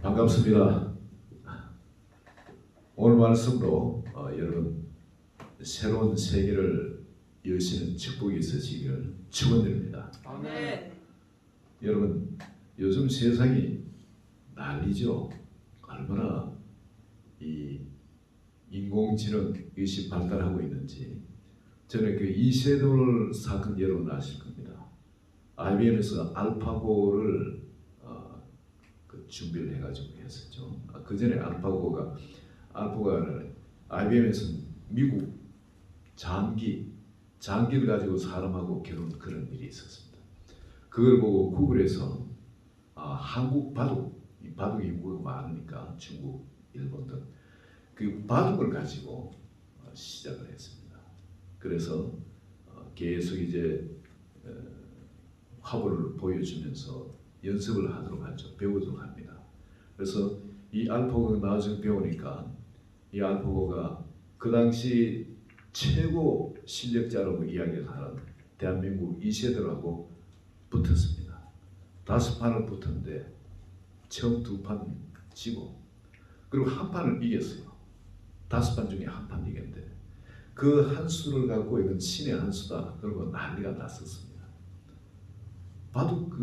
반갑습니다. 오늘 말씀으로 여러분 새로운 세계를 여시는 축복이 있으시기를 축원드립니다. 아멘. 여러분 요즘 세상이 난리죠. 얼마나 이 인공지능 이것이 발달하고 있는지. 저는 그 이세돌 사건 여러분 아실 겁니다. IBM에서 알파고를 준비를 해가지고 했었죠. 그 전에 알파고가 IBM에서 미국 장기를 가지고 사람하고 결혼 그런 일이 있었습니다. 그걸 보고 구글에서 한국 이 바둑 인구가 많으니까 중국, 일본 등 그 바둑을 가지고 시작을 했습니다. 그래서 계속 이제 화보를 보여주면서 연습을 하도록 하죠. 배우도록 합니다. 그래서 이 알파고가 나중에 배우니까 이 알파고가 그 당시 최고 실력자라고 이야기하는 대한민국 이세돌하고 붙었습니다. 5판을 붙었는데 처음 2판 지고 그리고 한 판을 이겼어요. 5판 중에 한 판 이겼는데 그 한 수를 갖고 이건 신의 한 수다. 그리고 난리가 났었습니다. 바둑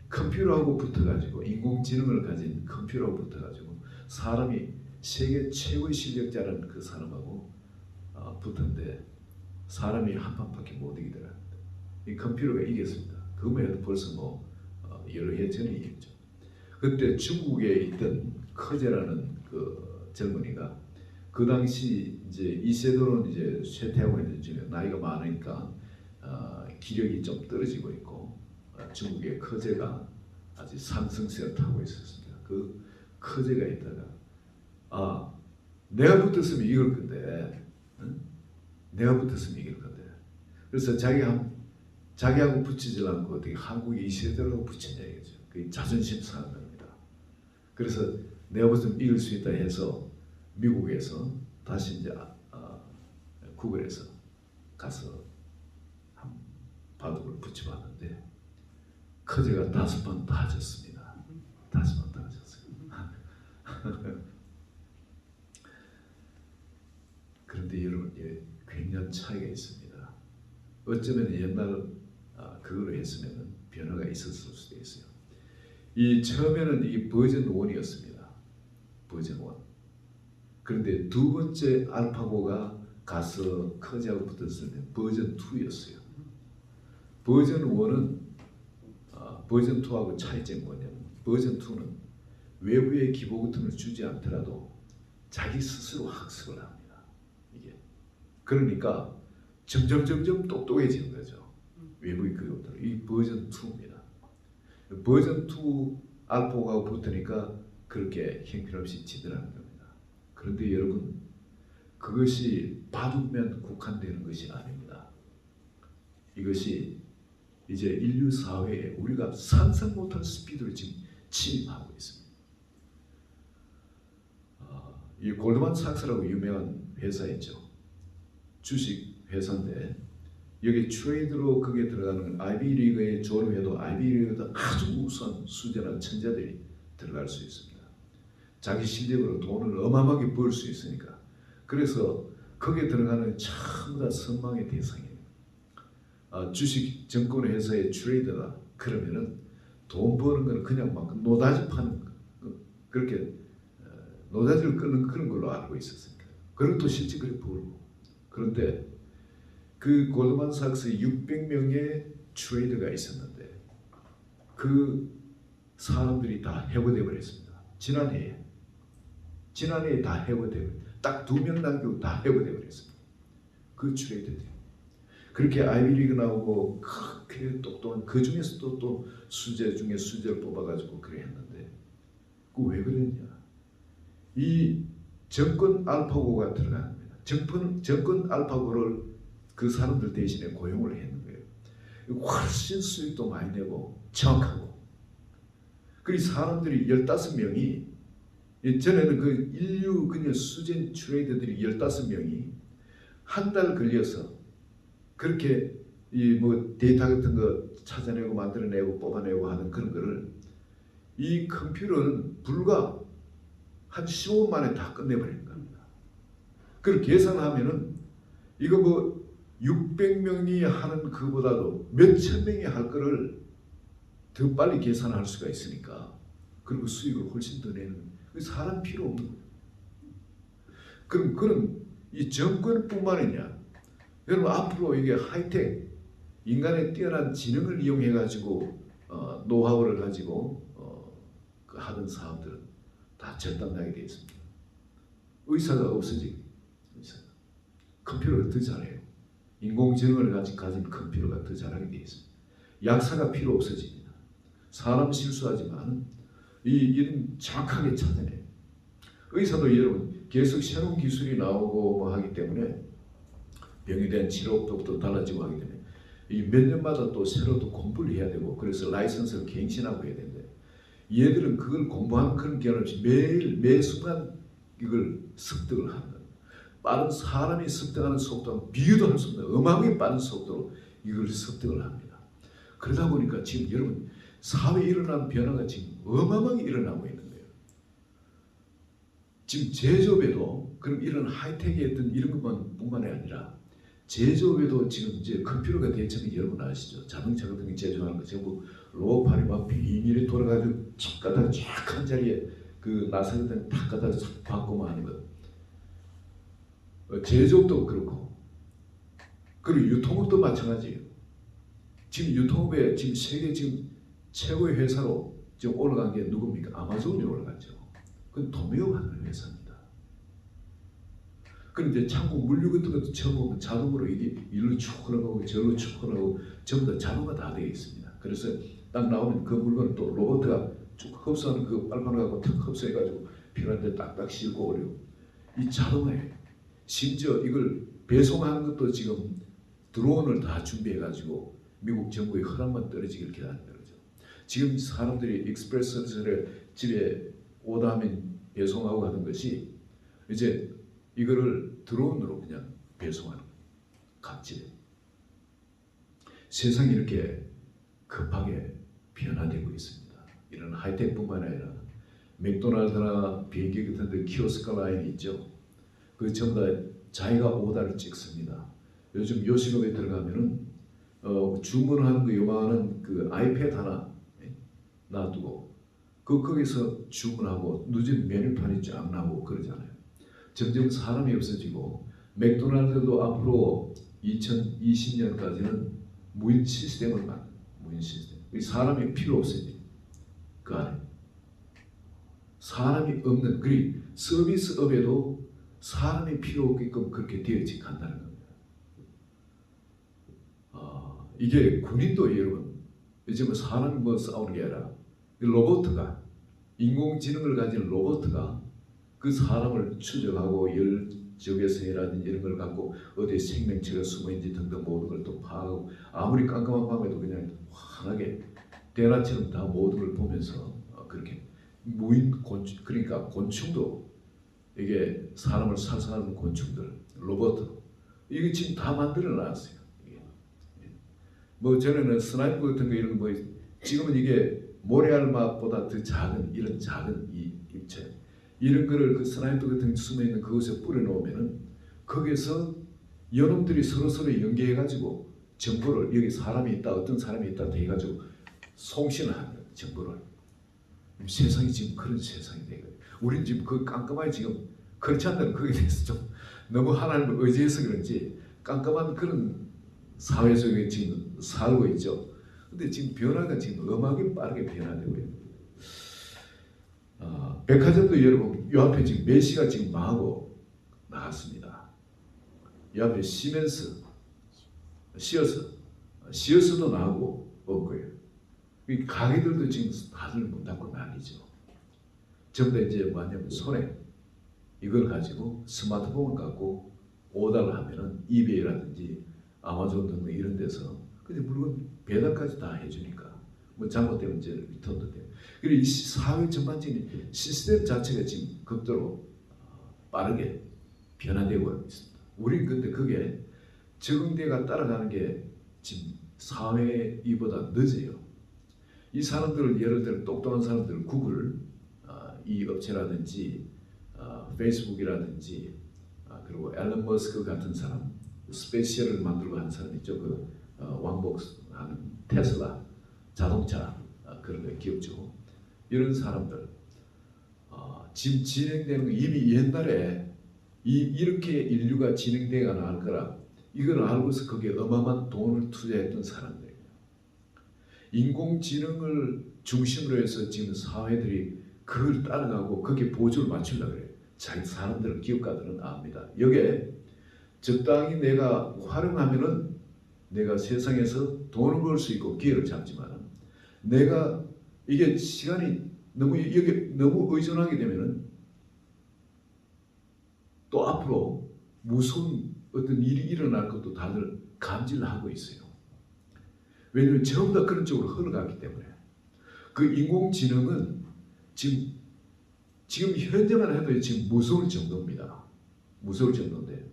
컴퓨터하고 붙어가지고 인공지능을 가진 컴퓨터하고 붙어가지고 사람이 세계 최고의 실력자라는 그 사람하고 붙었는데 사람이 한 판밖에 못 이기더랍니다. 이 컴퓨터가 이겼습니다. 그거만 해도 벌써 여러 해 전에 이겼죠. 그때 중국에 있던 커제라는 그 젊은이가 그 당시 이제 이세돌은 이제 쇠퇴하고 있는 중에 나이가 많으니까 기력이 좀 떨어지고 있고 중국의 커제가 아주 상승세를 타고 있었습니다. 그 커제가 있다가 내가 붙었으면 이길 건데, 응? 내가 붙었으면 이길 건데. 그래서 자기하고 붙이지 않고 어떻게 한국의 이세돌하고 붙이냐 이거죠. 그 자존심 상한 겁니다. 그래서 내가 붙으면 이길 수 있다 해서 미국에서 다시 이제 구글에서 가서 바둑을 붙여봤는데 커제가 5번 다 졌습니다. 5번 다 졌어요. 그런데 여러분 굉장한 차이가 있습니다. 어쩌면 옛날 그걸로 했으면 변화가 있었을 수도 있어요. 이 처음에는 이 버전 1이었습니다. 버전 1. 그런데 두 번째 알파고가 가서 커제하고 붙었을 때 버전 2였어요. 버전 1은 버전 2하고 차이점이 뭐냐면 버전 2는 외부의 기보구틈을 주지 않더라도 자기 스스로 학습을 합니다. 이게 그러니까 점점 똑똑해지는 거죠. 외부의 기보구틈. 이 버전 2입니다. 버전 2 알파고가 붙으니까 그렇게 형편없이 지더라는 겁니다. 그런데 여러분 그것이 바둑만 국한되는 것이 아닙니다. 이것이 이제 인류 사회에 우리가 상상 못한 스피드로 지금 침입하고 있습니다. 이 골드만삭스라고 유명한 회사 있죠. 주식 회사인데 여기 트레이드로 그게 들어가는 아이비리그에 졸업해도 아이비리그보다 아주 우수한 수제나 천재들이 들어갈 수 있습니다. 자기 실력으로 돈을 어마어마하게 벌 수 있으니까. 그래서 거기에 들어가는 전부 다 선망의 대상이에요. 주식 증권 회사의 트레이더다 그러면은 돈 버는 거는 그냥 막 노다지 파는 그렇게 노다지를 끄는 그런 걸로 알고 있었으니까. 그리고 또 실제 그렇게 벌고. 그런데 그 골드만삭스에 600명의 트레이더가 있었는데 그 사람들이 다 해고돼 버렸습니다. 지난해에 다 해고되고 딱 2명 남기고 다 해고돼 버렸습니다. 그 트레이더들이. 그렇게 아이비리그 나오고 그렇게 똑똑한 그 중에서도 또 수제 중에 수제를 뽑아가지고 그래 했는데 그 왜 그랬냐? 이 정권 알파고가 들어가는 겁니다. 정권 알파고를 그 사람들 대신에 고용을 했는 거예요. 훨씬 수익도 많이 내고 정확하고. 그 사람들이 15명이 전에는 그 인류 그냥 수제 트레이더들이 15명이 한 달 걸려서 그렇게 데이터 같은 거 찾아내고 만들어내고 뽑아내고 하는 그런 거를 이 컴퓨터는 불과 한 15분 만에 다 끝내버리는 겁니다. 그걸 계산하면은 이거 뭐 600명이 하는 그보다도 몇천 명이 할 거를 더 빨리 계산할 수가 있으니까, 그리고 수익을 훨씬 더 내는, 사람 필요 없는 거예요. 그럼 그런 이 정권뿐만 아니라 여러분 앞으로 이게 하이텍 인간의 뛰어난 지능을 이용해 가지고 노하우를 가지고 그 하던 사업들은 다 절단나게 되어 있습니다. 의사가 없어지고, 컴퓨터가 더 잘해요. 인공지능을 가진 컴퓨터가 더 잘하게 되어 있습니다. 약사가 필요 없어집니다. 사람 실수하지만 이런 정확하게 찾아내요. 의사도 여러분 계속 새로운 기술이 나오고 뭐 하기 때문에 병에 대한 치료법도 달라지고 하기 때문에 이 몇 년마다 또 새로 또 공부를 해야 되고, 그래서 라이선스를 갱신하고 해야 되는데, 얘들은 그걸 공부하는 그런 기간 없이 매일 매 순간 이걸 습득을 한다. 빠른 사람이 습득하는 속도는 비교도 할 수 없는 어마어마하게 빠른 속도로 이걸 습득을 합니다. 그러다 보니까 지금 여러분 사회에 일어나는 변화가 지금 어마어마하게 일어나고 있는 거예요. 지금 제조업에도 그럼 이런 하이텍의 어떤 이런 것뿐만이 아니라 제조업에도 지금 이제 컴퓨터가 대체는 여러분 아시죠? 자동차 같은 거 제조하는 거 전부 로봇팔이 막 비밀이 돌아가지고 쫙 갖다가 쫙 한 자리에 그 나사를 탁 갖다가 바꾸면 하는 거. 제조업도 그렇고, 그리고 유통업도 마찬가지예요. 지금 유통업에 지금 세계 지금 최고의 회사로 지금 올라간 게 누굽니까? 아마존이 올라갔죠. 그건 도매업 하는 회사입니다. 그런데 창고 물류 같은 것도 처음 보면 자동으로 이게 일로 쭉 흘러가고 저로 쭉 흘러가고 전부 다 자동화 다 되어 있습니다. 그래서 딱 나오면 그 물건을 또 로봇가 쭉 흡수하는 그 빨판을 갖고 탁 흡수해가지고 필요한 데 딱딱 싣고 오려고. 이 자동화예요. 심지어 이걸 배송하는 것도 지금 드론을 다 준비해가지고 미국 정부의 허락만 떨어지길 기다리는 거죠. 지금 사람들이 익스프레스를 집에 오다하면 배송하고 하는 것이 이제 이거를 드론으로 그냥 배송하는 거예요. 각지에. 세상이 이렇게 급하게 변화되고 있습니다. 이런 하이텍뿐만 아니라 맥도날드나 비행기 같은 데 키오스크 라인이 있죠. 그 전부 다 자기가 오다를 찍습니다. 요즘 요식업에 들어가면은 주문하는 거 요만한 그 아이패드 하나 놔두고 거기서 주문하고 늦은 메뉴판이 쫙 나오고 그러잖아요. 점점 사람이 없어지고, 맥도날드도 앞으로 2020년까지는 무인 시스템을 만든, 무인 시스템. 사람이 필요 없어지. 그 안에 사람이 없는, 그리고 서비스업에도 사람이 필요 없게끔 그렇게 되어지 간다는 겁니다. 이게 군인도 여러분 요즘은 사람이 뭐 싸우는 게 아니라 로봇가, 인공지능을 가진 로봇가 그 사람을 추적하고 열적외선이라든지 이런 걸 갖고 어디에 생명체가 숨어있는지 등등 모든 걸 또 파악하고, 아무리 깜깜한 밤에도 그냥 환하게 대낮처럼 다 모든 걸 보면서 그렇게 무인 곤충, 그러니까 곤충도 이게 사람을 살살하는 곤충들, 로봇, 이게 지금 다 만들어 놨어요. 뭐 전에는 스나이퍼 같은 거 이런 거, 지금은 이게 모래알맛보다 더 작은 이런 작은 이 입체, 이런 거를 그 스나이퍼 같은 숨어 있는 그곳에 뿌려 놓으면은 거기서 연놈들이 서로 연계해 가지고 정보를, 여기 사람이 있다, 어떤 사람이 있다 돼 가지고 송신을 하는 거예요. 정보를. 세상이 지금 그런 세상이 되거든요. 우린 지금 그 깜깜하게 지금 그렇지 않다는 거기에 대해서 좀 너무 하나님을 의지해서 그런지 깜깜한 그런 사회 속에 지금 살고 있죠. 근데 지금 변화가 지금 어마어마하게 빠르게 변화되고 있는 거예요. 백화점도 여러분 이 앞에 지금 메시가 지금 망하고 나갔습니다. 이 앞에 시멘스, 시어스도 나오고 없고요. 이 가게들도 지금 다들 문 닫고 난리죠. 전부 다 이제 뭐냐면 손에 이걸 가지고 스마트폰을 갖고 오다를 하면은 이베이라든지 아마존 등등 이런 데서 근데 물건 배달까지 다 해주니까 뭐 잘못되면 이제 리턴도 돼요. 그리고 이 사회 전반적인 시스템 자체가 지금 극도로 빠르게 변화되고 있습니다. 우리는 근데 그게 적응대가 따라가는 게 지금 사회 이보다 늦어요. 이 사람들을 예를 들어 똑똑한 사람들 구글 이 업체라든지 페이스북이라든지 그리고 앨런 머스크 같은 사람 스페이스를 만들고 한 사람 있죠. 그 왕복하는 테슬라 자동차 그런 거 기업죠. 이런 사람들 지금 진행되는 거 이미 옛날에 이렇게 인류가 진행되어 나갈 거라 이걸 알고서 거기에 어마어마한 돈을 투자했던 사람들이에요. 인공지능을 중심으로 해서 지금 사회들이 그걸 따라가고 거기에 보조를 맞추려고 그래요. 자기 사람들은 기업가들은 압니다. 여기에 적당히 내가 활용하면은 내가 세상에서 돈을 벌 수 있고 기회를 잡지만 내가 이게 시간이 너무 여기 너무 의존하게 되면은 또 앞으로 무서운 어떤 일이 일어날 것도 다들 감지를 하고 있어요. 왜냐하면 전부 다 그런 쪽으로 흘러가기 때문에 그 인공지능은 지금 현재만 해도 지금 무서울 정도입니다. 무서울 정도인데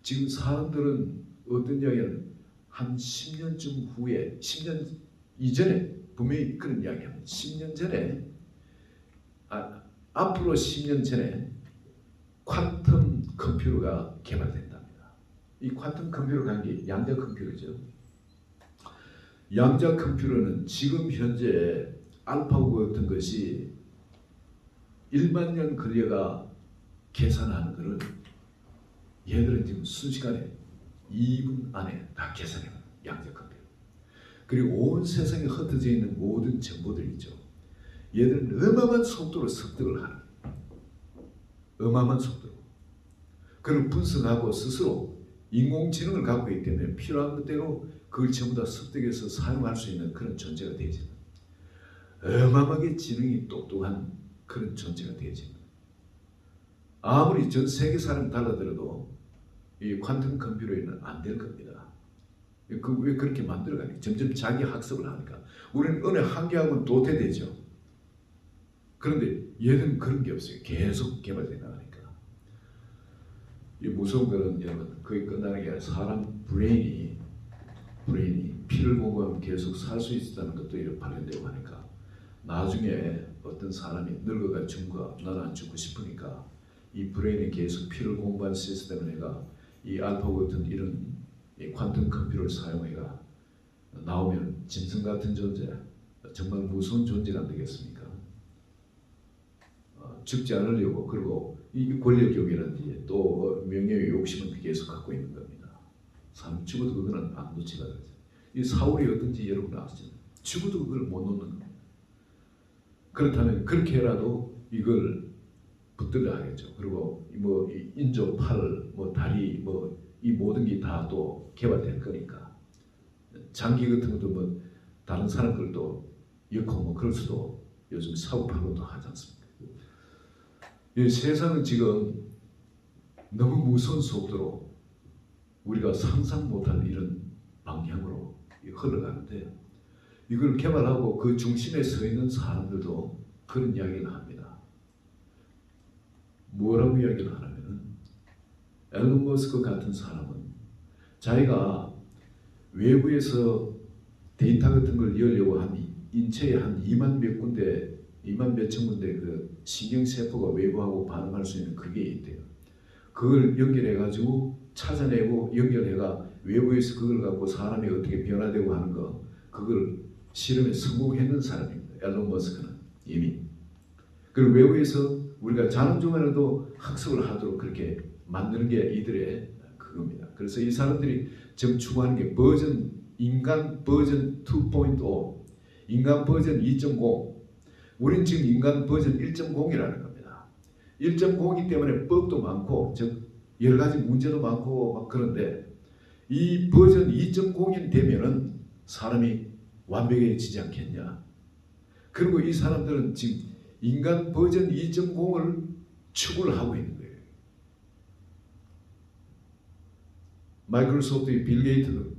지금 사람들은 어떤 이야기는 한 10년쯤 후에 10년 이전에 분명히 그런 이야기합니다. 10년 전에 앞으로 10년 전에 퀀텀 컴퓨터가 개발된답니다. 이 퀀텀 컴퓨터가 한 게 양자 컴퓨터죠. 양자 컴퓨터는 지금 현재 알파고 같은 것이 1만 년 걸려가 계산하는 것을 얘들은 지금 순식간에 2분 안에 다 계산해요. 양자 컴퓨터. 그리고 온 세상에 흩어져 있는 모든 정보들 있죠. 얘들은 어마어마한 속도로 습득을 하는 거예요. 어마어마한 속도로. 그걸 분석하고 스스로 인공지능을 갖고 있기 때문에 필요한 것대로 그걸 전부 다 습득해서 사용할 수 있는 그런 존재가 되죠. 어마어마하게 지능이 똑똑한 그런 존재가 되죠. 아무리 전 세계 사람 달라들어도 이 퀀텀 컴퓨터에는 안 될 겁니다. 왜 그렇게 만들어가니? 점점 자기 학습을 하니까. 우리는 어느 한계하고는 도태되죠. 그런데 얘는 그런 게 없어요. 계속 개발돼 나가니까. 이 무서운 거는 여러분 거의 끝나는 게 아니라 사람 브레인이 피를 공부하면 계속 살 수 있다는 것도 이렇게 발견되고 하니까 나중에 어떤 사람이 늙어가 죽고 나는 안 죽고 싶으니까 이 브레인이 계속 피를 공부한 시스템을 해가 이 알파고 같은 이런 이 퀀텀 컴퓨터를 사용해가 나오면 짐승 같은 존재, 정말 무서운 존재가 안 되겠습니까? 죽지 않으려고 그리고 이 권력욕이라든지 또 명예의 욕심은 계속 갖고 있는 겁니다. 사람 죽어도 그거는 안 놓치가 되죠. 이 사울이 어떤지 여러분 아시죠? 죽어도 그걸 못 놓는 겁니다. 그렇다면 그렇게라도 이걸 붙들려 하겠죠. 그리고 뭐 인조 팔, 뭐 다리, 뭐 이 모든 게 다 또 개발될 거니까 장기 같은 것도 뭐 다른 사람 걸도 엮고 뭐 그럴 수도 요즘 사고 팔고도 하지 않습니까? 이 세상은 지금 너무 무서운 속도로 우리가 상상 못할 이런 방향으로 흘러가는데 이걸 개발하고 그 중심에 서 있는 사람들도 그런 이야기를 합니다. 뭐라고 이야기를 하냐면 앨런 머스크 같은 사람은 자기가 외부에서 데이터 같은 걸 열려고 한 인체에 한 2만 몇 천 군데 그 신경세포가 외부하고 반응할 수 있는 그게 있대요. 그걸 연결해가지고 찾아내고 연결해가 외부에서 그걸 갖고 사람이 어떻게 변화되고 하는 거 그걸 실험에 성공했는 사람입니다. 앨런 머스크는 이미. 그리고 외부에서 우리가 자는 중간에도 학습을 하도록 그렇게 만드는 게 이들의 그겁니다. 그래서 이 사람들이 지금 추구하는 게 인간 버전 2.5, 인간 버전 2.0. 우린 지금 인간 버전 1.0이라는 겁니다. 1.0이기 때문에 법도 많고 즉 여러 가지 문제도 많고 막 그런데 이 버전 2.0이 되면은 사람이 완벽해지지 않겠냐. 그리고 이 사람들은 지금 인간 버전 2.0을 추구를 하고 있는 거예요. 마이크로소프트의 빌 게이트도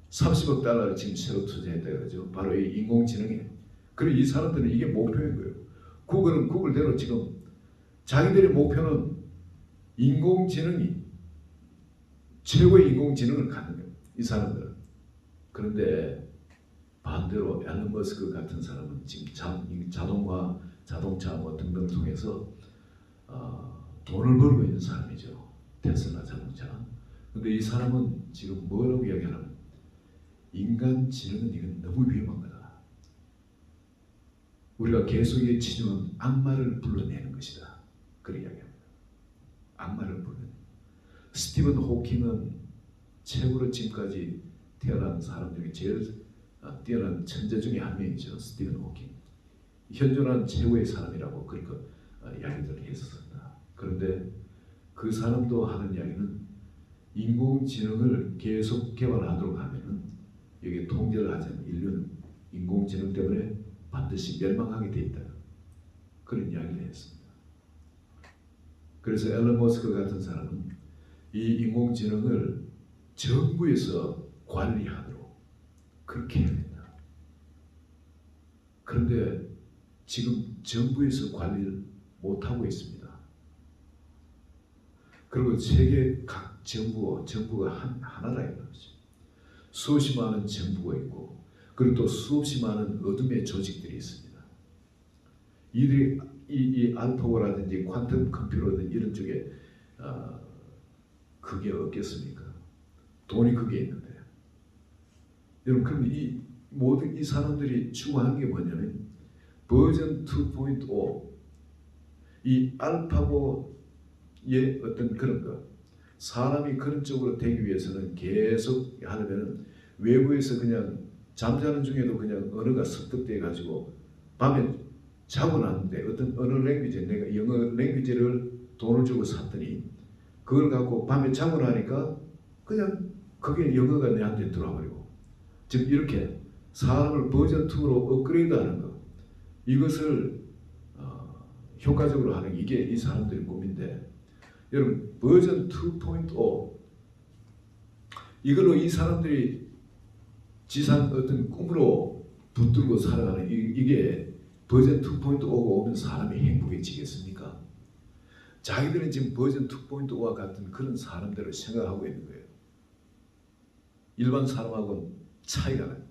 30억 달러를 지금 새로 투자했다 그러죠. 바로 이 인공지능에. 그리고 이 사람들은 이게 목표인 거예요. 구글은 구글대로 지금 자기들의 목표는 인공지능이 최고의 인공지능을 갖는 거예요. 이 사람들은. 그런데 반대로 앨런 머스크 같은 사람은 지금 자동차 뭐 등등 통해서 돈을 벌고 있는 사람이죠. 테슬라 자동차. 근데 이 사람은 지금 뭐라고 이야기하냐면 인간 지능은 이건 너무 위험한 거다. 우리가 계속의 치중은 악마를 불러내는 것이다. 그런 이야기합니다. 악마를 불러내. 스티븐 호킹은 최고로 지금까지 태어난 사람 중에 제일 뛰어난 천재 중에 한 명이죠. 스티븐 호킹. 현존한 최고의 사람이라고 그렇게 이야기들을 했었습니다. 그런데 그 사람도 하는 이야기는 인공지능을 계속 개발하도록 하면은 여기에 통제를 하자면 인류는 인공지능 때문에 반드시 멸망하게 돼 있다. 그런 이야기를 했습니다. 그래서 앨런 머스크 같은 사람은 이 인공지능을 정부에서 관리하도록 그렇게 해야 된다. 그런데 지금 정부에서 관리를 못하고 있습니다. 그리고 세계 각 정부가 하나라 이거죠. 수없이 많은 정부가 있고 그리고 또 수없이 많은 어둠의 조직들이 있습니다. 이들이 이 알파고라든지 퀀텀 컴퓨터라든지 이런 쪽에 그게 없겠습니까? 돈이 그게 있는데. 여러분 그럼 이 모든 이 사람들이 추구하는 게 뭐냐면 버전 2.5 이 알파고의 어떤 그런 것 사람이 그런 쪽으로 되기 위해서는 계속 하려면은 외부에서 그냥 잠자는 중에도 그냥 언어가 습득돼 가지고 밤에 자고 났는데 어떤 언어 랭귀지 내가 영어 랭귀지를 돈을 주고 샀더니 그걸 갖고 밤에 자고 나니까 그냥 그게 영어가 내한테 들어와 버리고 지금 이렇게 사람을 버전 2로 업그레이드하는 것 이것을 효과적으로 하는 이게 이 사람들의 꿈인데 여러분 버전 2.5 이걸로 이 사람들이 지상 어떤 꿈으로 붙들고 살아가는 이게 버전 2.5가 오면 사람이 행복해지겠습니까? 자기들은 지금 버전 2.5와 같은 그런 사람들을 생각하고 있는 거예요. 일반 사람하고는 차이가 나요.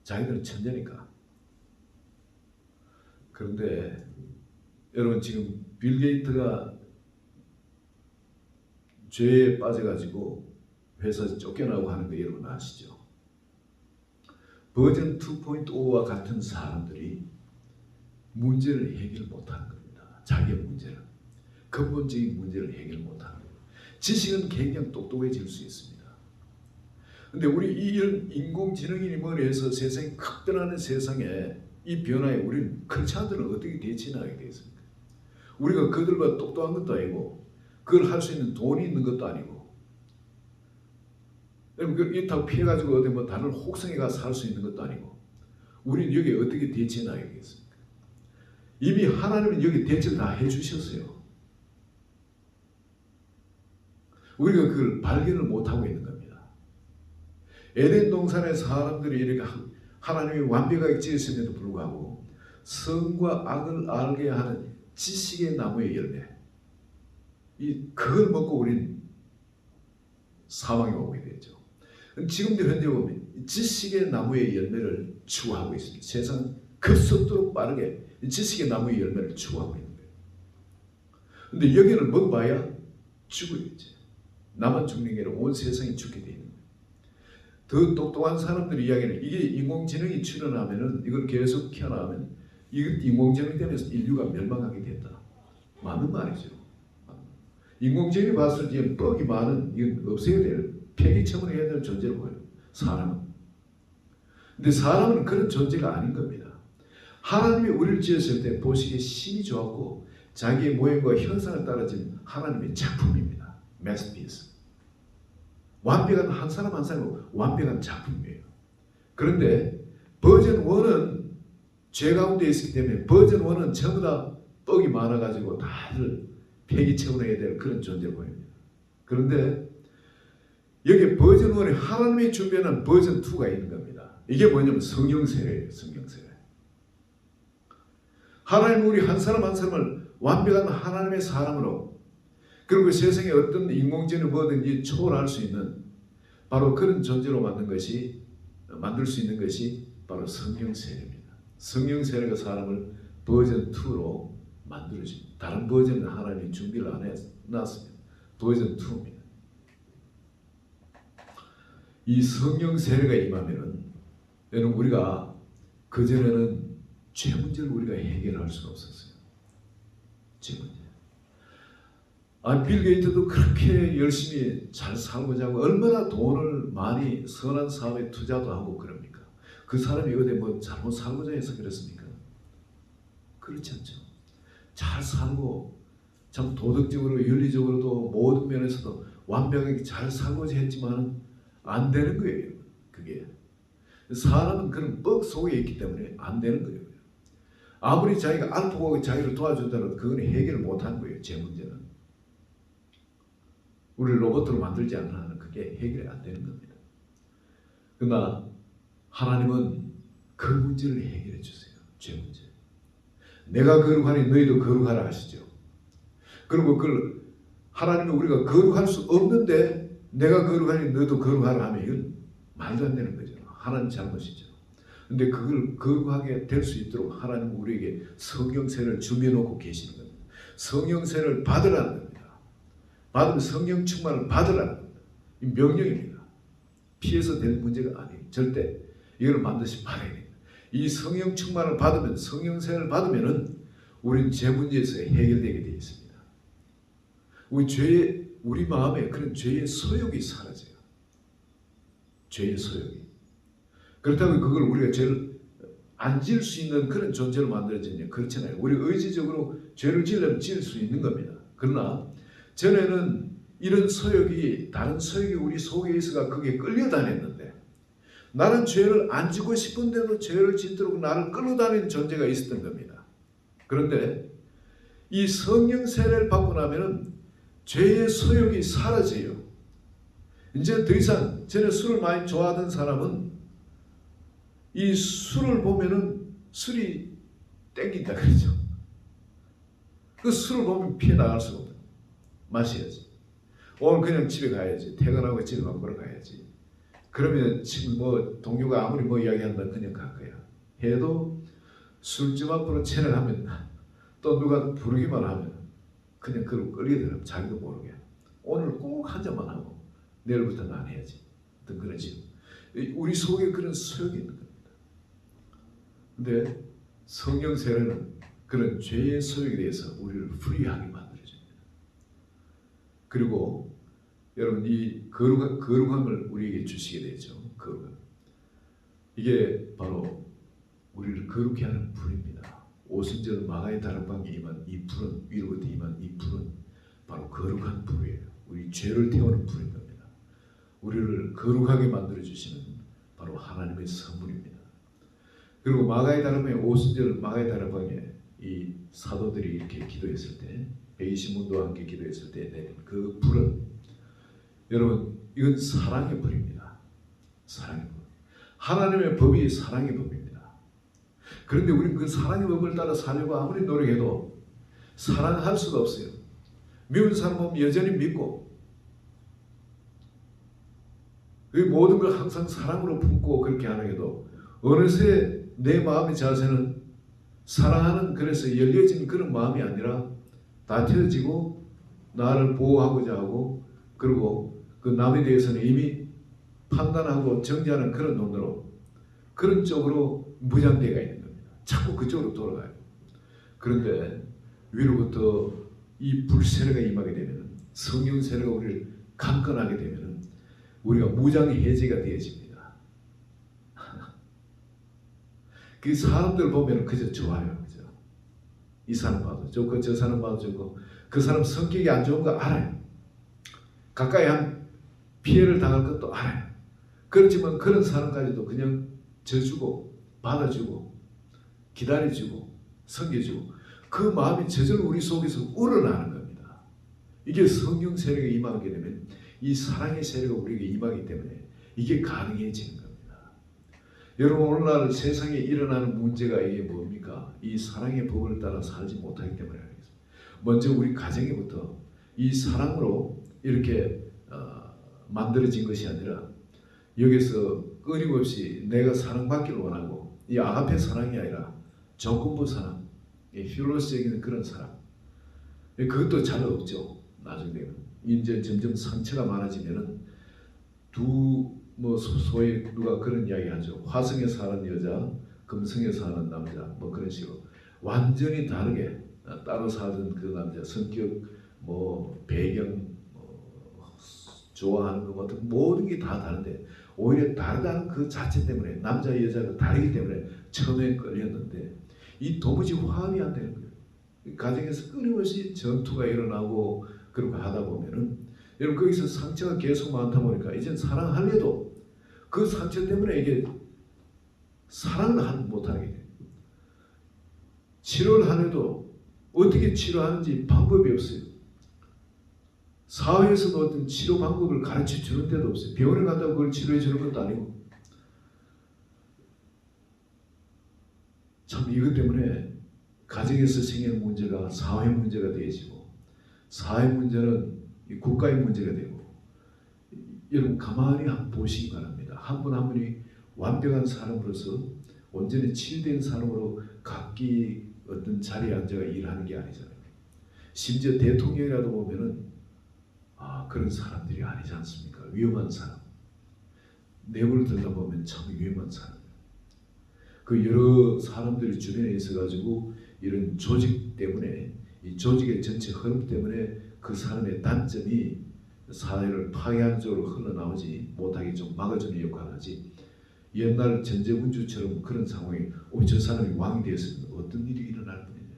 자기들은 천재니까. 그런데 여러분 지금 빌 게이트가 죄에 빠져가지고 회사에서 쫓겨나고 하는 거 여러분 아시죠? 버전 2.5와 같은 사람들이 문제를 해결 못하는 겁니다. 자기의 문제를. 근본적인 문제를 해결 못하는 거예요. 지식은 굉장히 똑똑해질 수 있습니다. 근데 우리 이 인공지능이니 뭐니 해서 세상이 급변하는 세상에 이 변화에 우리는 그렇지 않으면 어떻게 대처하게 되겠습니까? 우리가 그들과 똑똑한 것도 아니고 그걸 할 수 있는 돈이 있는 것도 아니고 이렇다고 피해가지고 어디 뭐 다른 혹성에 가서 살 수 있는 것도 아니고 우리는 여기에 어떻게 대처해 나가겠습니까? 이미 하나님은 여기 대처를 다 해주셨어요. 우리가 그걸 발견을 못하고 있는 겁니다. 에덴 동산의 사람들이 이렇게 하나님이 완벽하게 지으심에도 불구하고 선과 악을 알게 하는 지식의 나무의 열매 그걸 먹고 우리는 사망에 오게 되죠. 지금도 현재 보면 지식의 나무의 열매를 추구하고 있습니다. 세상은 급속도로 빠르게 지식의 나무의 열매를 추구하고 있는 거예요. 그런데 여기를 먹어봐야 죽어야지. 나만 죽는 게 아니라 온 세상이 죽게 되어 있는 거예요. 더 똑똑한 사람들이 이야기는 이게 인공지능이 출현하면은 이걸 계속 키워나가면 이 인공지능 때문에 인류가 멸망하게 된다. 맞는 말이죠. 인공지능이 봤을 때 뻑이 많은 이건 없애야 될 폐기 처분해야 될 존재로 보여요. 사람은. 근데 사람은 그런 존재가 아닌 겁니다. 하나님이 우리를 지었을 때 보시기에 심이 좋았고 자기의 모양과 형상을 따라진 하나님의 작품입니다. 마스터피스. 완벽한 한 사람 한 사람은 완벽한 작품이에요. 그런데 버전 1은 죄 가운데 있기 때문에 버전 1은 전부 다 뻑이 많아가지고 다들 폐기 처분해야 될 그런 존재로 보입니다. 그런데 여기 버전 1에 하나님이 준비하는 버전 2가 있는 겁니다. 이게 뭐냐면 성경세례예요. 성경세례. 하나님 우리 한 사람 한 사람을 완벽한 하나님의 사람으로 그리고 세상에 어떤 인공지능 뭐든지 초월할 수 있는 바로 그런 존재로 만든 것이 만들 수 있는 것이 바로 성령 세례입니다. 성령 세례가 사람을 버전 2로 만들어줍니다. 다른 버전은 하나님이 준비를 안 해놨습니다. 버전 2입니다. 이 성령 세례가 임하면은 여러분 우리가 그전에는 죄 문제를 우리가 해결할 수가 없었어요. 죄 문제. 빌 게이트도 그렇게 열심히 잘 살고자 하고 얼마나 돈을 많이 선한 사업에 투자도 하고 그럽니까? 그 사람이 어디 뭐 잘못 살고자 해서 그렇습니까? 그렇지 않죠. 잘 살고 참 도덕적으로 윤리적으로도 모든 면에서도 완벽하게 잘 살고자 했지만 안 되는 거예요. 그게 사람은 그런 뻑 속에 있기 때문에 안 되는 거예요. 아무리 자기가 알파고가 자기를 도와준다고 그건 해결을 못하는 거예요. 제 문제는 우리를 로봇으로 만들지 않는 한은 그게 해결이 안 되는 겁니다. 그러나 하나님은 그 문제를 해결해 주세요. 죄 문제. 내가 거룩하니 너희도 거룩하라 하시죠. 그리고 그걸 하나님이 우리가 거룩할 수 없는데 내가 거룩하니 너도 거룩하라 하면 이건 말도 안 되는 거죠. 하나님 잘못이죠. 근데 그걸 거룩하게 될 수 있도록 하나님은 우리에게 성령세를 준비해놓고 계시는 겁니다. 성령세를 받으라는 겁니다. 받으면 성령 충만을 받으라는 겁니다. 이 명령입니다. 피해서 될 문제가 아니에요. 절대 이걸 반드시 받아야 됩니다. 이 성령 충만을 받으면 성령세를 받으면은 우리는 죄 문제에서 해결되게 되어 있습니다. 우리 마음에 그런 죄의 소욕이 사라져요. 죄의 소욕이. 그렇다고 그걸 우리가 죄를 안 지을 수 있는 그런 존재로 만들어지냐? 그렇잖아요. 우리가 의지적으로 죄를 지으려면 지을 수 있는 겁니다. 그러나 전에는 이런 소욕이 다른 소욕이 우리 속에 있어가 거기에 끌려다녔는데 나는 죄를 안 지고 싶은데도 죄를 짓도록 나를 끌어다니는 존재가 있었던 겁니다. 그런데 이 성령 세례를 받고 나면은 죄의 소욕이 사라져요. 이제 더 이상 전에 술을 많이 좋아하던 사람은 이 술을 보면은 술이 땡긴다 그러죠. 그 술을 보면 피해 나갈 수가 없어요. 마셔야지. 오늘 그냥 집에 가야지. 퇴근하고 집에 밥 먹으러 가야지. 그러면 지금 뭐 동료가 아무리 뭐 이야기한다 그냥 갈 거야. 해도 술집 앞으로 채널하면 또 누가 부르기만 하면 그냥 그걸 끌리더라고. 자기도 모르게. 오늘 꼭 한 잔만 하고 내일부터는 안 해야지. 어떤 그런 식으로. 우리 속에 그런 소욕이 있는 겁니다. 근데 성령 세례는 그런 죄의 소욕에 대해서 우리를 프리하게 만들어줍니다. 그리고 여러분 이 거룩함을 우리에게 주시게 되죠. 거룩함. 이게 바로 우리를 거룩해 하는 불입니다. 오순절 마가의 다락방에 임한 이 불은 위로부터 임한 이 불은 바로 거룩한 불이에요. 우리 죄를 태우는 불인 겁니다. 우리를 거룩하게 만들어 주시는 바로 하나님의 선물입니다. 그리고 마가의 다락방에 오순절 마가의 다락방에 이 사도들이 이렇게 기도했을 때 120문도와 함께 기도했을 때 내린 그 불은 여러분 이건 사랑의 불입니다. 사랑의 불. 하나님의 법이 사랑의 법입니다. 그런데 우리는 그 사랑의 법을 따라 살려고 아무리 노력해도 사랑할 수가 없어요. 미운 사람은 여전히 믿고 그 모든 걸 항상 사랑으로 품고 그렇게 하는 게도 어느새 내 마음의 자세는 사랑하는 그래서 열려진 그런 마음이 아니라 다쳐지고 나를 보호하고자 하고 그리고 그 남에 대해서는 이미 판단하고 정죄하는 그런 논으로 그런 쪽으로 무장되가 있는 겁니다. 자꾸 그쪽으로 돌아가요. 그런데 위로부터 이 불세례가 임하게 되면 성령 세례가 우리를 강건하게 되면 우리가 무장 해제가 되어집니다. 그 사람들 보면 그저 좋아요. 그죠? 이 사람 봐도 좋고 저 사람 봐도 좋고 그 사람 성격이 안 좋은 거 알아요. 가까이 한 피해를 당할 것도 알아요. 그렇지만 그런 사람까지도 그냥 져주고 받아주고 기다려주고 섬겨주고 그 마음이 저절로 우리 속에서 우러나는 겁니다. 이게 성령 세례가 임하게 되면 이 사랑의 세례가 우리에게 임하기 때문에 이게 가능해지는 겁니다. 여러분 오늘날 세상에 일어나는 문제가 이게 뭡니까? 이 사랑의 법을 따라 살지 못하기 때문에 알겠습니다. 먼저 우리 가정에부터 이 사랑으로 이렇게 만들어진 것이 아니라 여기서 끊임없이 내가 사랑받기를 원하고, 이 아가페 사랑이 아니라 조건부 사랑, 필로스적인 그런 사랑, 그것도 잘 없죠. 나중에 되면 이제 점점 상처가 많아지면은 소위 누가 그런 이야기 하죠. 화성에 사는 여자, 금성에 사는 남자, 뭐 그런 식으로 완전히 다르게 따로 사는 그 남자 성격, 배경, 좋아하는 것 같은 모든 게 다 다른데, 오히려 다르다는 그 자체 때문에, 남자 여자가 다르기 때문에 처음에 끌렸는데 이 도무지 화합이 안 되는 거예요. 가정에서 끊임없이 전투가 일어나고 그렇게 하다 보면은, 여러분 거기서 상처가 계속 많다 보니까 이젠 사랑하려도 그 상처 때문에 이게 사랑을 못하게 돼요. 치료를 하려도 어떻게 치료하는지 방법이 없어요. 사회에서도 어떤 치료 방법을 가르쳐 주는 데도 없어요. 병원에 간다고 그걸 치료해 주는 것도 아니고. 참 이것 때문에 가정에서 생기는 문제가 사회 문제가 되어지고, 사회 문제는 국가의 문제가 되고, 여러분 가만히 한번 보시기 바랍니다. 한 분 한 분이 완벽한 사람으로서 온전히 치유된 사람으로 각기 어떤 자리에 앉아 일하는 게 아니잖아요. 심지어 대통령이라도 보면은 그런 사람들이 아니지 않습니까? 위험한 사람. 내부를 들여다보면 참 위험한 사람. 그 여러 사람들이 주변에 있어가지고 이런 조직 때문에, 이 조직의 전체 흐름 때문에 그 사람의 단점이 사회를 파괴하는 쪽으로 흘러나오지 못하게 좀 막아주는 역할을 하지. 옛날 전제군주처럼 그런 상황이 저 사람이 왕이 되었으면 어떤 일이 일어날 뻔했냐.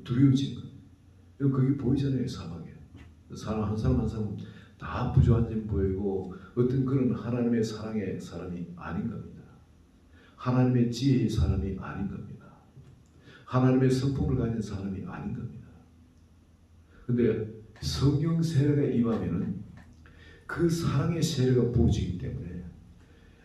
두려워지는 거예요. 그게 보이잖아요. 사막에. 사람 한 사람 한 사람 다 부조한 점 보이고, 어떤 그런 하나님의 사랑의 사람이 아닌 겁니다. 하나님의 지혜의 사람이 아닌 겁니다. 하나님의 성품을 가진 사람이 아닌 겁니다. 근데 성령 세례가 임하면은 그 사랑의 세례가 부어지기 때문에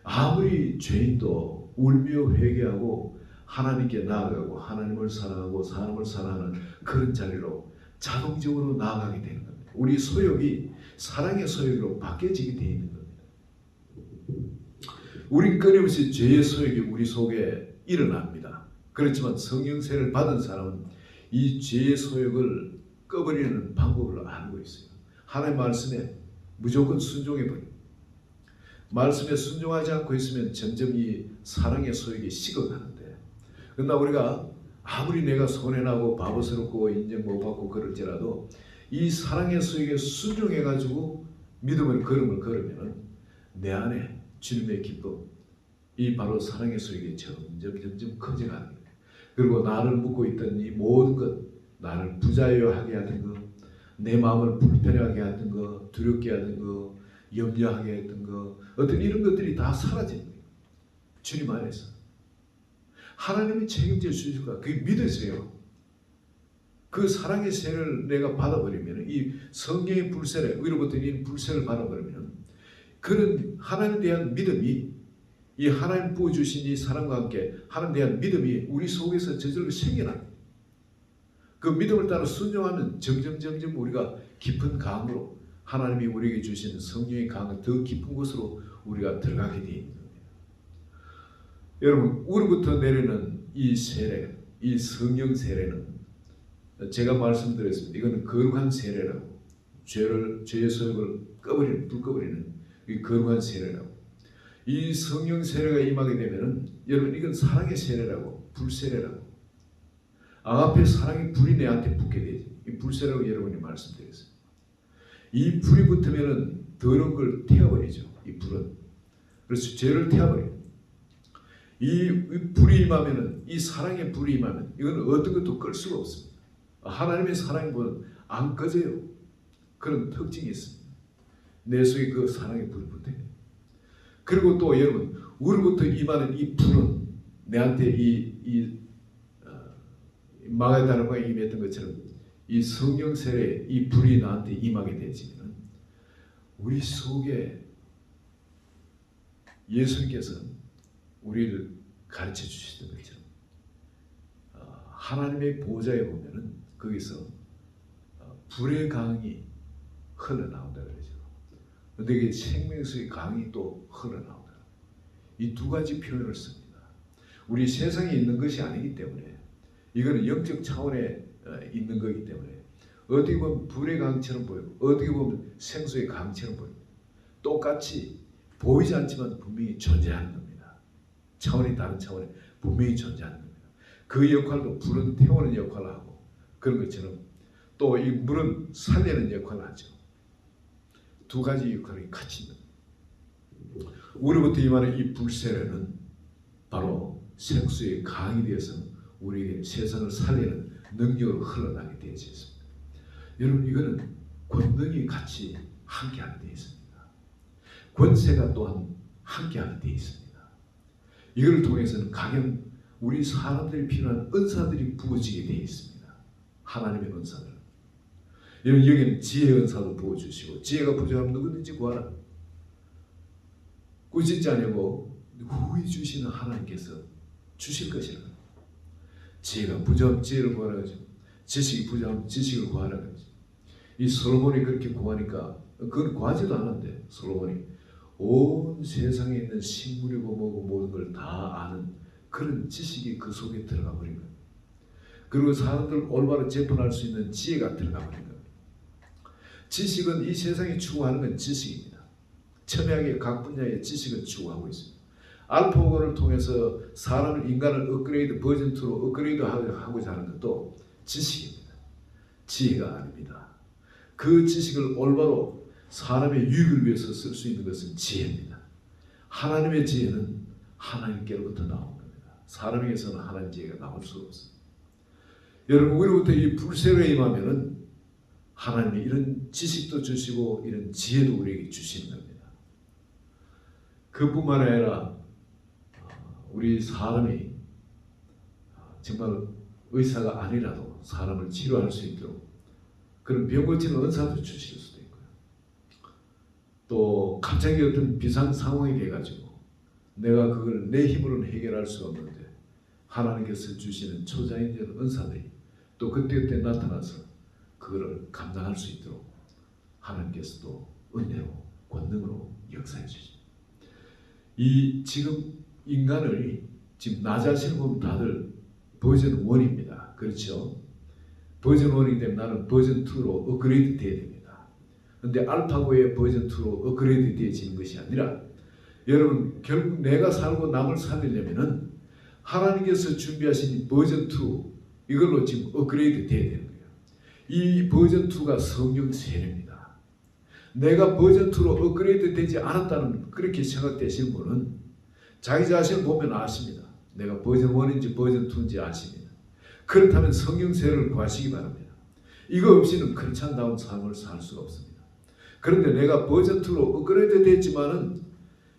아무리 죄인도 울며 회개하고 하나님께 나아가고 하나님을 사랑하고 사람을 사랑하는 그런 자리로 자동적으로 나아가게 되는 겁니다. 우리 소욕이 사랑의 소욕으로 바뀌어지게 되어 있는 겁니다. 우린 끊임없이 죄의 소욕이 우리 속에 일어납니다. 그렇지만 성령 세례를 받은 사람은 이 죄의 소욕을 꺼버리는 방법을 알고 있어요. 하나님의 말씀에 무조건 순종해버려요. 말씀에 순종하지 않고 있으면 점점 이 사랑의 소욕이 식어가는데, 그러나 우리가 아무리 내가 손해나고 바보스럽고 인정 못 받고 그럴지라도 이 사랑의 소욕에 순종해가지고 믿음의 걸음을 걸으면 내 안에 주님의 기쁨, 이 바로 사랑의 소욕이 점점 커져가는 거예요. 그리고 나를 묻고 있던 이 모든 것, 나를 부자유하게 하던 것, 내 마음을 불편하게 하던 것, 두렵게 하던 것, 염려하게 했던 것, 어떤 이런 것들이 다 사라지는 거예요. 주님 안에서 하나님이 책임져 주실 거야. 그게 믿으세요. 그 사랑의 세를 내가 받아버리면, 이 성령의 불세를, 위로부터 이 불세를 받아버리면, 그런 하나님에 대한 믿음이, 이 하나님 부어주신 이 사랑과 함께 하나님에 대한 믿음이 우리 속에서 저절로 생겨납니다. 그 믿음을 따라 순종하면 점점 우리가 깊은 강으로, 하나님이 우리에게 주시는 성령의 강은 더 깊은 곳으로 우리가 들어가게 되어 있는 겁니다. 여러분, 우리부터 내리는 이 세례, 이 성령 세례는 제가 말씀드렸습니다. 이거는 거룩한 세례라고, 죄의 소욕을 불 꺼버리는 이 거룩한 세례라고. 이 성령 세례가 임하게 되면은, 여러분, 이건 사랑의 세례라고, 불세례라고. 아가페 사랑의 불이 내한테 붙게 되지. 이 불세라고 여러분이 말씀드렸어요. 이 불이 붙으면은 더러운 걸 태워버리죠. 이 불은. 그래서 죄를 태워버려요. 이 불이 임하면은, 이 사랑의 불이 임하면 이건 어떤 것도 끌 수가 없습니다. 하나님의 사랑의 불은 안 꺼져요. 그런 특징이 있습니다. 내 속에 그 사랑의 불이 붙어요. 그리고 또 여러분, 우리부터 임하는 이 불은 내한테 마가다라가 임했던 것처럼 이 성령 세례 이 불이 나한테 임하게 되지면, 우리 속에 예수님께서 우리를 가르쳐 주시던 것처럼 하나님의 보좌에 보면은 거기서 불의 강이 흘러나온다 그러죠. 내게 생명수의 강이 또 흘러나오더라. 이 두 가지 표현을 씁니다. 우리 세상에 있는 것이 아니기 때문에 이거는 영적 차원에 있는 거기 때문에 어떻게 보면 불의 강처럼 보이고 어떻게 보면 생수의 강처럼 보입니다. 똑같이 보이지 않지만 분명히 존재하는 겁니다. 차원이 다른 차원에 분명히 존재하는 겁니다. 그 역할도 불은 태우는 역할을 하고 그런 것처럼 또 이 물은 살리는 역할을 하죠. 두 가지 역할이 같이 있는 겁니다. 우리부터 임하는 이 불세례는 바로 생수의 강이 되어서 우리에게 세상을 살리는 능력으로 흘러나게 되어 있습니다. 여러분 이거는 권능이 같이 함께하게 되어 있습니다. 권세가 또한 함께하게 되어 있습니다. 이걸 통해서는 각양 우리 사람들이 필요한 은사들이 부어지게 되어 있습니다. 하나님의 은사들. 여러분 여기는 지혜의 은사도 부어주시고 지혜가 부족하면 누구든지 구하라. 꾸짖지 않으고 후히 주시는 하나님께서 주실 것이라. 지혜가 부족하면 지혜를 구하라 하죠. 지식이 부족하면 지식을 구하라 하죠. 이 솔로몬이 그렇게 구하니까 그건 구하지도 않았는데 솔로몬이 온 세상에 있는 식물이고 뭐고 모든 걸 다 아는 그런 지식이 그 속에 들어가 버린 거예요. 그리고 사람들 올바로 재판할 수 있는 지혜가 들어가 버린 거예요. 지식은 이 세상이 추구하는 건 지식입니다. 첨예하게 각 분야의 지식을 추구하고 있습니다. 알파고를 통해서 사람을 인간을 업그레이드 버전 2로 업그레이드 하고자 하는 것도 지식입니다. 지혜가 아닙니다. 그 지식을 올바로 사람의 유익을 위해서 쓸 수 있는 것은 지혜입니다. 하나님의 지혜는 하나님께로부터 나온 겁니다. 사람에게서는 하나님 지혜가 나올 수 없습니다. 여러분 우리부터 이 불세례에 임하면은 하나님이 이런 지식도 주시고 이런 지혜도 우리에게 주시는 겁니다. 그뿐만 아니라 우리 사람이 정말 의사가 아니라도 사람을 치료할 수 있도록 그런 병 고치는 은사도 주실 수도 있고요. 또 갑자기 어떤 비상 상황이 돼가지고 내가 그걸 내 힘으로는 해결할 수가 없는데 하나님께서 주시는 초자연적 은사들이 또 그때 나타나서 그거를 감당할 수 있도록 하나님께서 또 은혜로 권능으로 역사해 주십니다. 이 지금 인간을 지금 나 자신을 보면 다들 버전 1입니다. 그렇죠? 버전 1이기 때문에 나는 버전 2로 업그레이드 되어야 됩니다. 그런데 알파고의 버전 2로 업그레이드 되어지는 것이 아니라 여러분 결국 내가 살고 남을 살리려면은 하나님께서 준비하신 버전 2 이걸로 지금 업그레이드 되어야 되는 거예요. 이 버전 2가 성령 세례입니다. 내가 버전 2로 업그레이드 되지 않았다는 그렇게 생각되시는 분은 자기 자신을 보면 아십니다. 내가 버전 1인지 버전 2인지 아십니다. 그렇다면 성령 세례를 구하시기 바랍니다. 이거 없이는 크리스찬다운 삶을 살 수가 없습니다. 그런데 내가 버전 2로 업그레이드 됐지만은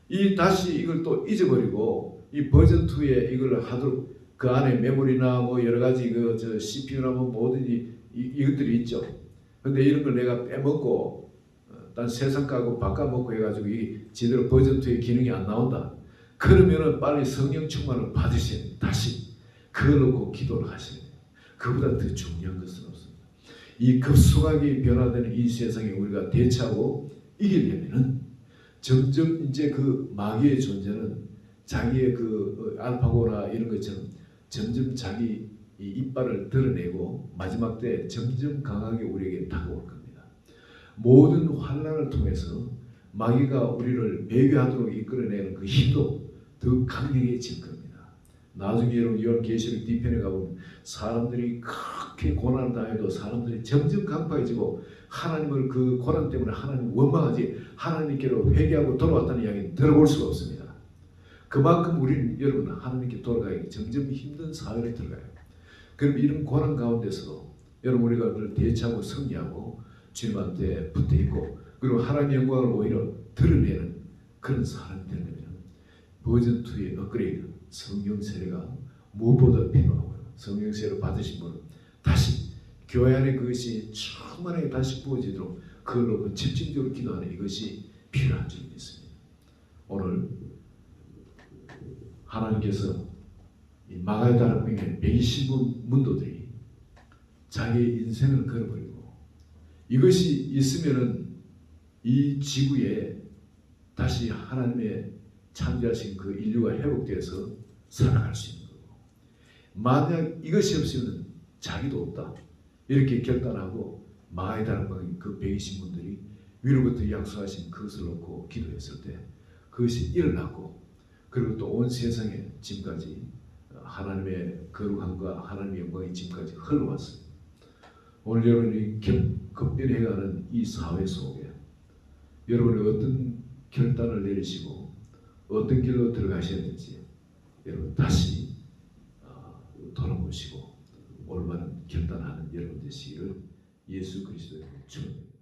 이 다시 이걸 또 잊어버리고 이 버전 2에 이걸 하도록 그 안에 메모리나 뭐 여러 가지 저 CPU나 뭐 모든 이것들이 있죠. 근데 이런 걸 내가 빼먹고 딴 세상 까고 바꿔먹고 해가지고 이 제대로 버전 2의 기능이 안 나온다. 그러면은 빨리 성령 충만을 받으셔야 돼요. 다시 그걸 놓고 기도를 하셔야 돼요. 그보다 더 중요한 것은 없습니다. 이 급속하게 변화되는 이 세상에 우리가 대처하고 이기려면은 점점 이제 그 마귀의 존재는 자기의 그 알파고나 이런 것처럼 점점 자기 이 이빨을 드러내고 마지막 때 점점 강하게 우리에게 다가올 겁니다. 모든 환난을 통해서 마귀가 우리를 배교하도록 이끌어내는 그 힘도 더 강력해질 겁니다. 나중에 여러분 요한계시록 뒤편에 가보면 사람들이 그렇게 고난을 당해도 사람들이 점점 강팍해지고 하나님을 그 고난 때문에 하나님 원망하지 하나님께로 회개하고 돌아왔다는 이야기는 들어볼 수가 없습니다. 그만큼 우리는 여러분 하나님께 돌아가기 점점 힘든 사회를 들어가요. 그럼 이런 고난 가운데서도 여러분 우리가 그걸 대처하고 승리하고 주님한테 붙어있고 그리고 하나님의 영광을 오히려 드러내는 그런 사람이 되려면 버전 2의 업그레이드 성령 세례가 무엇보다 필요하고요. 성령 세례를 받으신 분은 다시 교회 안에 그것이 충만하게 다시 부어지도록 그걸로 집중적으로 기도하는 이것이 필요한 점이 있습니다. 오늘 하나님께서 이 마가의 다락방에 120분 문도들이 자기의 인생을 걸어버리고 이것이 있으면은 이 지구에 다시 하나님의 창조하신 그 인류가 회복되어서 살아갈 수 있는 거고, 만약 이것이 없으면 자기도 없다 이렇게 결단하고 마에다락방의 그 120분들이 위로부터 약속하신 그것을 놓고 기도했을 때 그것이 일어났고, 그리고 또 온 세상에 지금까지 하나님의 거룩함과 하나님의 영광이 지금까지 흘러왔어요. 오늘 여러분이 급변해가는 이 사회 속에 여러분이 어떤 결단을 내리시고 어떤 길로 들어가셔야 될지 여러분 다시 돌아보시고 올바른 결단하는 여러분 되시기를 예수 그리스도의 축원합니다.